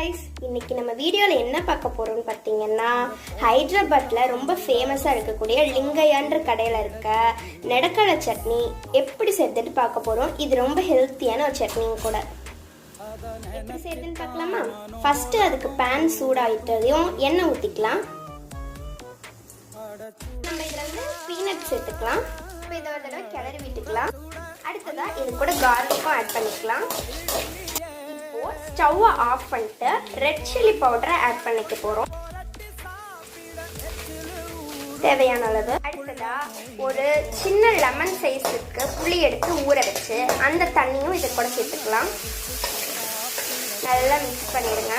Guys, இன்னைக்கு நம்ம வீடியோல என்ன பார்க்க போறோம்னு பார்த்தீங்கன்னா, ஹைதராபாத்ல ரொம்ப ஃபேமஸா இருக்கக்கூடிய லிங்கையான்ற கடையில இருக்க நெடக்கடலை சட்னி எப்படி செய்யறதுன்னு பார்க்க போறோம். இது ரொம்ப ஹெல்த்தியான ஒரு சட்னியும் கூட. எப்படி செய்யறதுன்னு பார்க்கலாமா? ஃபர்ஸ்ட் அதுக்கு பேன் சூடாயிட்டதையும் எண்ணெய் ஊத்திக்கலாம். நம்ம இதுல வந்து பீனட் சேர்த்துக்கலாம். இப்போ இதை ஒரு தடவை கிளறி விட்டுக்கலாம். அடுத்ததா இது கூட கார்லிக்கும் ஆட் பண்ணிக்கலாம். ஸ்டவ்வை ஆஃப் பண்ணிட்டு ரெட் சில்லி பவுடரை ஆட் பண்ணிக்க போகிறோம், தேவையான அளவு. அடுத்ததா ஒரு சின்ன லெமன் சைஸுக்கு புளி எடுத்து ஊற வச்சு அந்த தண்ணியும் இது கூட சேர்த்துக்கலாம். நல்லா மிக்ஸ் பண்ணிடுங்க.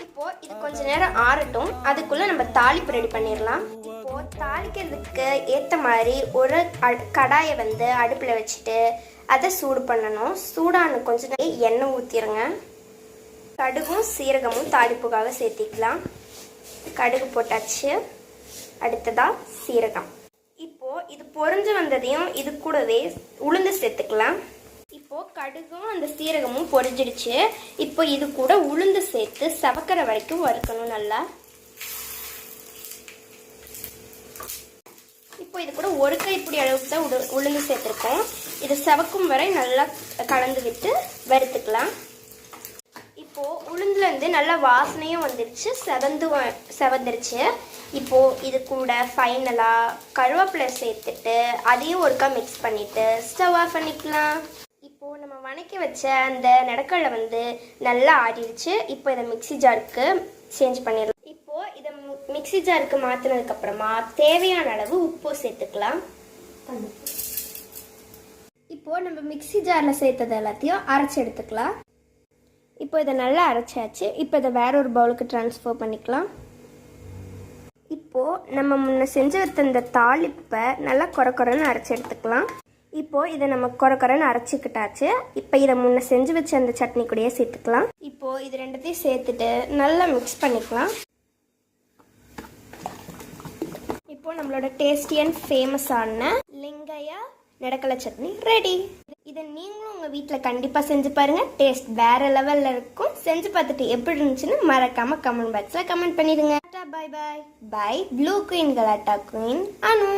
இப்போ இது கொஞ்ச நேரம் ஆறட்டும். அதுக்குள்ள நம்ம தாளிப்பு ரெடி பண்ணிடலாம். இப்போ தாளிக்கிறதுக்கு ஏற்ற மாதிரி ஒரு கடாயை வந்து அடுப்பில் வச்சுட்டு அதை சூடு பண்ணணும். சூடான கொஞ்ச நேரம் எண்ணெய் ஊற்றிடுங்க. கடுகும் சீரகமும் தாளிப்புக்காக சேர்த்திக்கலாம். கடுகு போட்டாச்சு. அடுத்ததா சீரகம். இப்போ இது பொரிஞ்சு வந்ததையும் இது கூடவே உளுந்து சேர்த்துக்கலாம். இப்போ கடுகும் அந்த சீரகமும் பொரிஞ்சிடுச்சு. இப்போ இது கூட உளுந்து சேர்த்து சவக்கிற வரைக்கும் வறுக்கணும் நல்லா. இப்போ இது கூட ஒரு கைப்பிடி அளவுக்கு தான் உளுந்து சேர்த்துருக்கோம். இது சவக்கும் வரை நல்லா கலந்து விட்டு வறுத்துக்கலாம். இப்போ உளுந்துலேருந்து நல்லா வாசனையும் வந்துருச்சு, செவந்துருச்சு. இப்போ இது கூட ஃபைனலாக கருவேப்பிலை சேர்த்துட்டு அதையும் ஒருக்கா மிக்ஸ் பண்ணிட்டு ஸ்டவ் ஆஃப் பண்ணிக்கலாம். இப்போ நம்ம வணக்கி வச்ச அந்த நெடக்கடலை வந்து நல்லா ஆறிடுச்சு. இப்போ இதை மிக்ஸி ஜாருக்கு சேஞ்ச் பண்ணிடலாம். இப்போ இதை மிக்ஸி ஜாருக்கு மாற்றினதுக்கு அப்புறமா தேவையான அளவு உப்பு சேர்த்துக்கலாம். இப்போ நம்ம மிக்ஸி ஜாரில் சேர்த்தது எல்லாத்தையும் அரைச்சி எடுத்துக்கலாம். இப்போ இதை நல்லா அரைச்சாச்சு. இப்போ இதை வேற ஒரு பவுலுக்கு ட்ரான்ஸ்ஃபர் பண்ணிக்கலாம். இப்போ நம்ம முன்ன செஞ்சு வைத்த இந்த தாளிப்பை நல்லா கொரன்னு அரைச்சி எடுத்துக்கலாம். இப்போ இதை நம்ம கொரன்னு அரைச்சிக்கிட்டாச்சு. இப்போ இதை முன்ன செஞ்சு வச்ச அந்த சட்னி கூடயே சேர்த்துக்கலாம். இப்போ இது ரெண்டுத்தையும் சேர்த்துட்டு நல்லா மிக்ஸ் பண்ணிக்கலாம். இப்போ நம்மளோட டேஸ்டி அண்ட் ஃபேமஸான லிங்கையா நெடக்கடலை சட்னி ரெடி. இதை நீங்களும் உங்கள் வீட்டில் கண்டிப்பாக செஞ்சு பாருங்கள். டேஸ்ட் வேறு லெவலில் இருக்கும். செஞ்சு பார்த்துட்டு எப்படி இருந்துச்சுன்னு மறக்காமல் கமெண்ட் பாக்ஸில் கமெண்ட் பண்ணிடுங்க. பாய் பாய் பாய். ப்ளூ குயின் கலாட்டா குயின் அனு.